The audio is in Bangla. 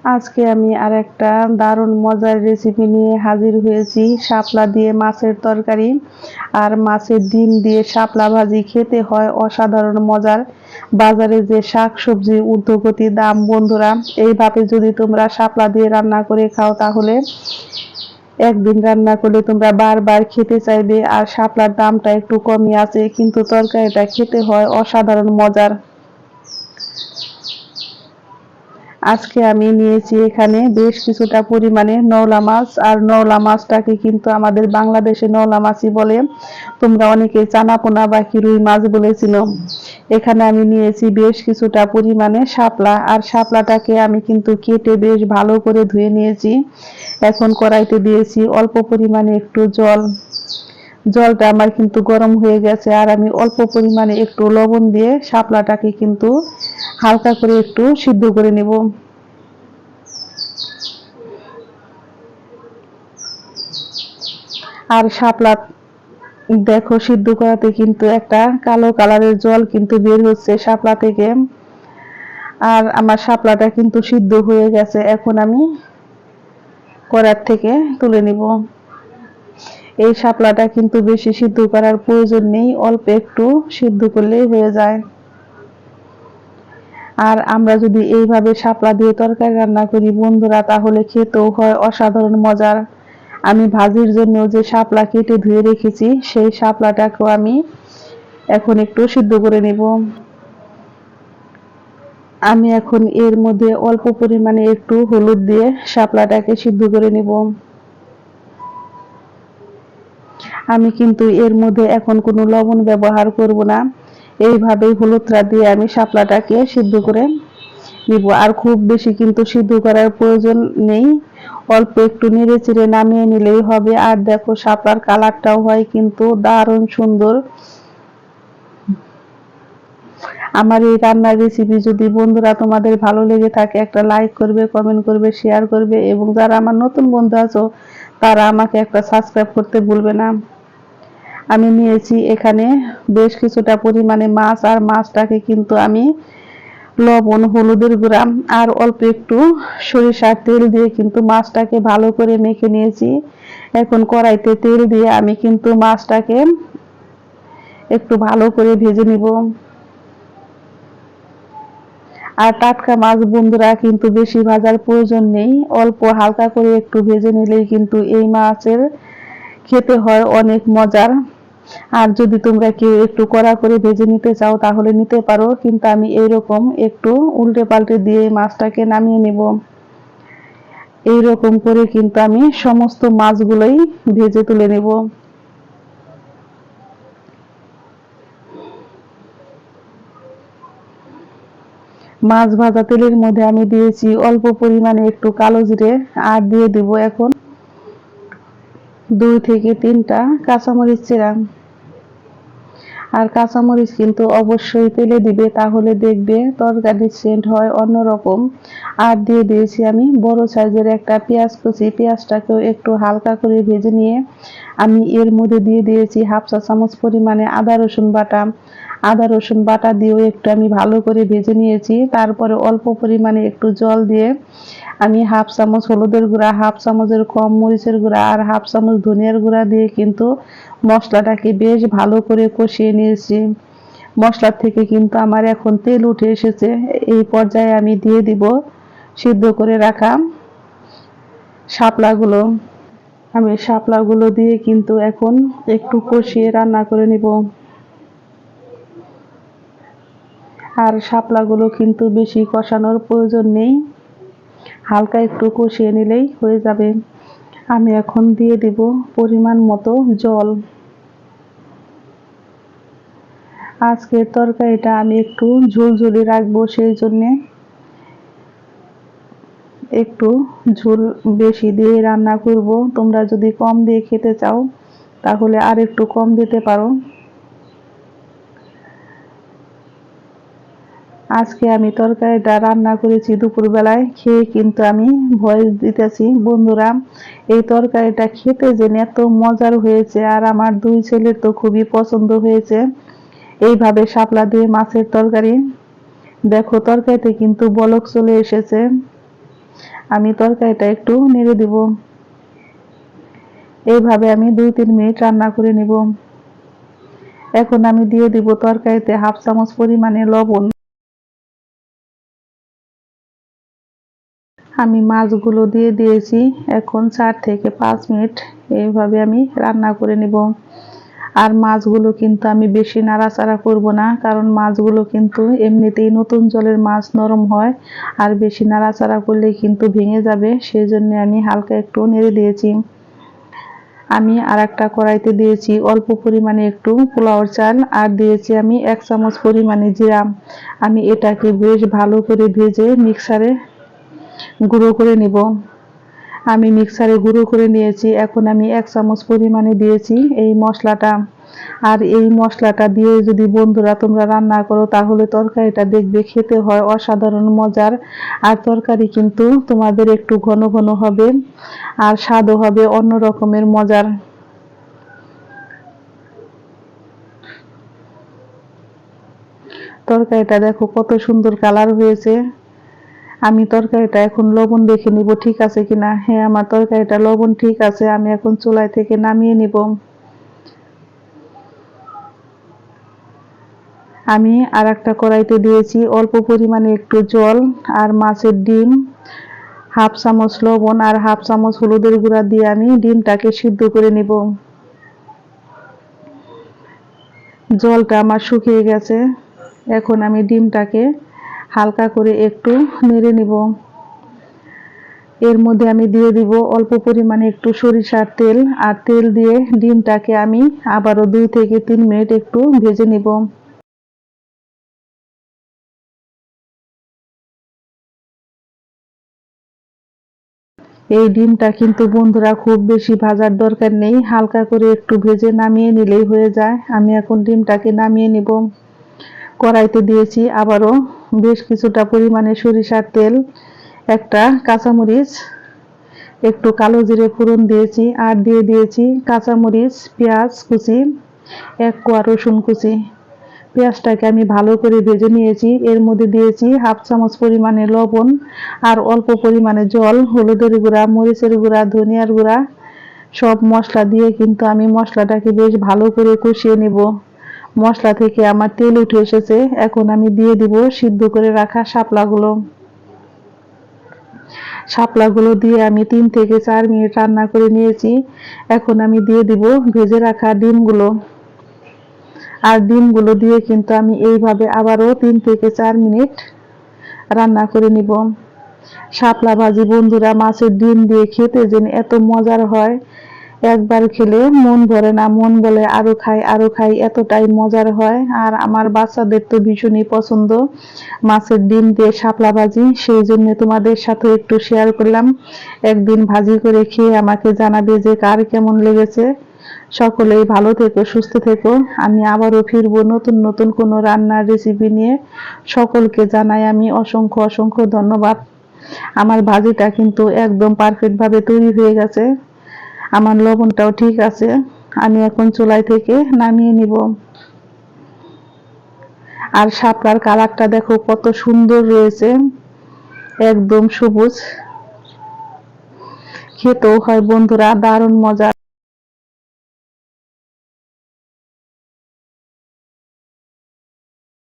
আজকে আমি আরেকটা দারুণ মজার রেসিপি নিয়ে হাজির হয়েছি। শাপলা দিয়ে মাছের তরকারি আর মাছের ডিম দিয়ে শাপলা ভাজি খেতে হয় অসাধারণ মজার। বাজারে যে শাকসবজি ঊর্ধ্বগতি দাম বন্ধুরা, এইভাবে যদি তোমরা শাপলা দিয়ে রান্না করে খাও তাহলে একদিন রান্না করলে তোমরা বারবার খেতে চাইবে। আর শাপলার দামটা একটু কমই আছে, কিন্তু তরকারিটা খেতে হয় অসাধারণ মজার। আজকে আমি নিয়েছি এখানে বেশ কিছুটা পরিমাণে নওলা মাছ। আর নওলা মাছটাকে কিন্তু আমাদের বাংলাদেশে নওলা মাছই বলে, তোমরা অনেকে চানাপোনা বা রুই মাছ বলেছিল। এখানে আমি নিয়েছি বেশ কিছুটা পরিমাণে শাপলা, আর শাপলাটাকে আমি কিন্তু কেটে বেশ ভালো করে ধুয়ে নিয়েছি। এখন কড়াইতে দিয়েছি অল্প পরিমাণে একটু জল। জলটা আমার কিন্তু গরম হয়ে গেছে, আর আমি অল্প পরিমাণে একটু লবণ দিয়ে শাপলাটাকে কিন্তু হালকা করে একটু সিদ্ধ করে নেব। আর শাপলা দেখো সিদ্ধ করাতে কিন্তু একটা কালো কালারের জল কিন্তু বের হচ্ছে শাপলা থেকে। আর আমার শাপলাটা কিন্তু সিদ্ধ হয়ে গেছে, এখন আমি কড়াই থেকে তুলে নিব। এই শাপলাটা কিন্তু বেশি সিদ্ধ করার প্রয়োজন নেই, অল্প একটু সিদ্ধ করলেই হয়ে যায়। আর আমরা যদি এইভাবে শাপলা দিয়ে তরকারি রান্না করি বন্ধুরা, তাহলে খেতেও হয় অসাধারণ মজার। আমি ভাজির জন্য যে শাপলা কেটে ধুয়ে রেখেছি, সেই শাপলাটাকেও আমি এখন একটু সিদ্ধ করে নেব। আমি এখন এর মধ্যে অল্প পরিমাণে একটু হলুদ দিয়ে শাপলাটাকে সিদ্ধ করে নেব। আমি কিন্তু এর মধ্যে এখন কোনো লবণ ব্যবহার করব না, এইভাবেই হলুদটা দিয়ে আমি শাপলাটাকে সিদ্ধ করে নিব। আর খুব বেশি কিন্তু সিদ্ধ করার প্রয়োজন নেই, অল্প একটু নেড়ে চেড়ে নামিয়ে নিলেই হবে। আর দেখো শাপলার কালারটাও হয় কিন্তু দারুণ সুন্দর। আমার এই রান্নার রেসিপি যদি বন্ধুরা তোমাদের ভালো লেগে থাকে, একটা লাইক করবে, কমেন্ট করবে, শেয়ার করবে, এবং যারা আমার নতুন বন্ধু আছো তারা আমাকে একটা সাবস্ক্রাইব করতে ভুলবে না। আমি নিয়েছি এখানে বেশ কিছুটা পরিমাণে মাছ, আর মাছটাকে কিন্তু আমি লবণ, হলুদের গুঁড়া আর অল্প একটু সরিষার তেল দিয়ে কিন্তু মাছটাকে ভালো করে মেখে নিয়েছি। এখন কড়াইতে তেল দিয়ে আমি কিন্তু মাছটাকে একটু ভালো করে ভেজে নিব। আর টাটকা মাছ বন্ধুরা কিন্তু বেশি ভাজার প্রয়োজন নেই, অল্প হালকা করে একটু ভেজে নিলেই কিন্তু এই মাছের খেতে হয় অনেক মজার। আর যদি তোমরা কেউ একটু কড়া করে ভেজে নিতে চাও তাহলে নিতে পারো, কিন্তু আমি এইরকম একটু উল্টে পাল্টে দিয়ে মাছটাকে নামিয়ে নেব। এইরকম করে কিন্তু আমি সমস্ত মাছগুলোই ভেজে তুলে নেব। মাছ ভাজা তেলের মধ্যে আমি দিয়েছি অল্প পরিমাণে একটু কালো জিরে, আর দিয়ে দিব এখন 2 থেকে 3টা কাঁচামরিচ চেরা। আর কাঁচামরিচ কিন্তু অবশ্যই তেলে দিবে, তাহলে দেখবে তরকারির সেন্ট হয় অন্যরকম। আর দিয়ে দিয়েছি আমি বড় সাইজের একটা পেঁয়াজ কুচি। পেঁয়াজটাকেও একটু হালকা করে ভেজে নিয়ে আমি এর মধ্যে দিয়ে দিয়েছি 1/2 চা চামচ পরিমাণে আদা রসুন বাটা। আদা রসুন বাটা দিয়েও একটু আমি ভালো করে ভেজে নিয়েছি। তারপরে অল্প পরিমাণে একটু জল দিয়ে আমি 1/2 চামচ হলুদের গুঁড়া, 1/2 চামচের কম মরিচের গুঁড়া আর 1/2 চামচ ধনিয়ার গুঁড়া দিয়ে কিন্তু মশলাটাকে বেশ ভালো করে কষিয়ে নিয়েছি। মশলা থেকে কিন্তু আমার এখন তেল উঠে এসেছে। এই পর্যায়ে আমি দিয়ে দিব সিদ্ধ করে রাখা শাপলাগুলো। আমি শাপলাগুলো দিয়ে কিন্তু এখন একটু কষিয়ে রান্না করে নিব। আর শাপলাগুলো কিন্তু বেশি কষানোর প্রয়োজন নেই, হালকা একটু কষিয়ে নিলেই হয়ে যাবে। আমি এখন দিয়ে দিব পরিমাণ মতো জল। আজকের তরকারিটা আমি একটু ঝোলঝোলি রাখবো, সেই জন্যে একটু ঝোল বেশি দিয়ে রান্না করব। তোমরা যদি কম দিয়ে খেতে চাও তাহলে আর একটু কম দিতে পারো। আজকে আমি তরকারিটা রান্না করেছি দুপুরবেলায়, খেয়ে কিন্তু আমি ভয়েস দিতেছি বন্ধুরা। এই তরকারিটা খেতে যে এত মজার হয়েছে, আর আমার 2 ছেলের তো খুবই পছন্দ হয়েছে এইভাবে শাপলা দিয়ে মাছের তরকারি। দেখো তরকারিতে কিন্তু বলক চলে এসেছে। আমি তরকারিটা একটু নেড়ে দিব। এইভাবে আমি 2-3 মিনিট রান্না করে নিব। এখন আমি দিয়ে দিব তরকারিতে 1/2 চামচ পরিমাণে লবণ। আমি মাছগুলো দিয়ে দিয়েছি। এখন 4 থেকে 5 মিনিট এইভাবে আমি রান্না করে নিব। আর মাছগুলো কিন্তু আমি বেশি নাড়াচাড়া করব না, কারণ মাছগুলো কিন্তু এমনিতেই নতুন জলের মাছ, নরম হয়। আর বেশি নাড়াচাড়া করলে কিন্তু ভেঙে যাবে, সেই জন্য আমি হালকা একটু নেড়ে দিয়েছি। আমি আর একটা কড়াইতে দিয়েছি অল্প পরিমাণে একটু পোলাওর চাল, আর দিয়েছি আমি 1 চামচ পরিমাণে জিরা। আমি এটাকে বেশ ভালো করে ভেজে মিক্সারে গুঁড়ো করে নিব। আমি মিক্সারে গুঁড়ো করে নিয়েছি। এখন আমি 1 চামচ পরিমাণে দিয়েছি এই মশলাটা। আর এই মশলাটা দিয়ে যদি বন্ধুরা তোমরা রান্না করো, তাহলে তরকারিটা দেখবে খেতে হয় অসাধারণ মজার। আর তরকারি কিন্তু তোমাদের একটু ঘন ঘন হবে, আর স্বাদও হবে অন্য রকমের মজার। তরকারিটা দেখো কত সুন্দর কালার হয়েছে। আমি তরকারিটা এখন লবণ দেখে নিব ঠিক আছে কিনা। হ্যাঁ, আমার তরকারিটা লবণ ঠিক আছে। আমি এখন চুলায় থেকে নামিয়ে নিব। আমি আর একটা কড়াইতে দিয়েছি অল্প পরিমাণে একটু জল, আর মাছের ডিম, 1/2 চামচ লবণ আর 1/2 চামচ হলুদের গুঁড়া দিয়ে আমি ডিমটাকে সিদ্ধ করে নিব। জলটা আমার শুকিয়ে গেছে। এখন আমি ডিমটাকে হালকা করে একটু নেড়ে নিব। এর মধ্যে আমি দিয়ে দিব অল্প পরিমাণে একটু সরিষার তেল, আর তেল দিয়ে ডিমটাকে আমি আবারও 2 থেকে 3 মিনিট একটু ভেজে নিব। এই ডিমটা কিন্তু বন্ধুরা খুব বেশি ভাজার দরকার নেই, হালকা করে একটু ভেজে নামিয়ে নিলেই হয়ে যায়। আমি এখন ডিমটাকে নামিয়ে নিব। কড়াইতে দিয়েছি আবারও বেশ কিছুটা পরিমাণে সরিষার তেল, একটা কাঁচামরিচ, একটু কালো জিরে ফোড়ন দিয়েছি, আর দিয়ে দিয়েছি কাঁচামরিচ, পেঁয়াজ কুচি, 1 কোয়া রসুন কুচি। পেঁয়াজটাকে আমি ভালো করে ভেজে নিয়েছি। এর মধ্যে দিয়েছি 1/2 চামচ পরিমাণে লবণ, আর অল্প পরিমাণে জল, হলুদের গুঁড়া, মরিচের গুঁড়া, ধনিয়ার গুঁড়া, সব মশলা দিয়ে কিন্তু আমি মশলাটাকে বেশ ভালো করে কষিয়ে নেব। মশলা থেকে আমার তেল উঠে এসেছে। এখন আমি দিয়ে দিব সিদ্ধ করে রাখা শাপলাগুলো। শাপলাগুলো দিয়ে আমি 3 থেকে 4 মিনিট রান্না করে নিয়েছি। এখন আমি দিয়ে দিব ভেজে রাখা ডিমগুলো। আর ডিমগুলো দিয়ে কিন্তু আমি এইভাবে আবারও 3 থেকে 4 মিনিট রান্না করে নিব। শাপলা ভাজি বন্ধুরা মাছের ডিম দিয়ে খেতে যেন এত মজার হয়, একবার খেলে মন ভরে না, মন বলে আরো খাই আরো খাই, এতটাই মজার হয়। আর আমার বাচ্চাদের তো ভীষণই পছন্দ মাছের ডিম দিয়ে শাপলা ভাজি, সেই জন্য তোমাদের সাথে একটু শেয়ার করলাম। একদিন ভাজি করে খেয়ে আমাকে জানাবে যে কার কেমন লেগেছে। সকলেই ভালো থেকো, সুস্থ থেকো। আমি আবারও ফিরবো নতুন নতুন কোনো রান্নার রেসিপি নিয়ে। সকলকে জানাই আমি অসংখ্য অসংখ্য ধন্যবাদ। আমার ভাজিটা কিন্তু একদম পারফেক্ট ভাবে তৈরি হয়ে গেছে। আমার লবণটাও ঠিক আছে। আমি এখন চুলাই থেকে নামিয়ে নিব। আর শাপলার কালারটা দেখো কত সুন্দর রয়েছে, একদম সবুজ। খেতেও হয় বন্ধুরা দারুণ মজা।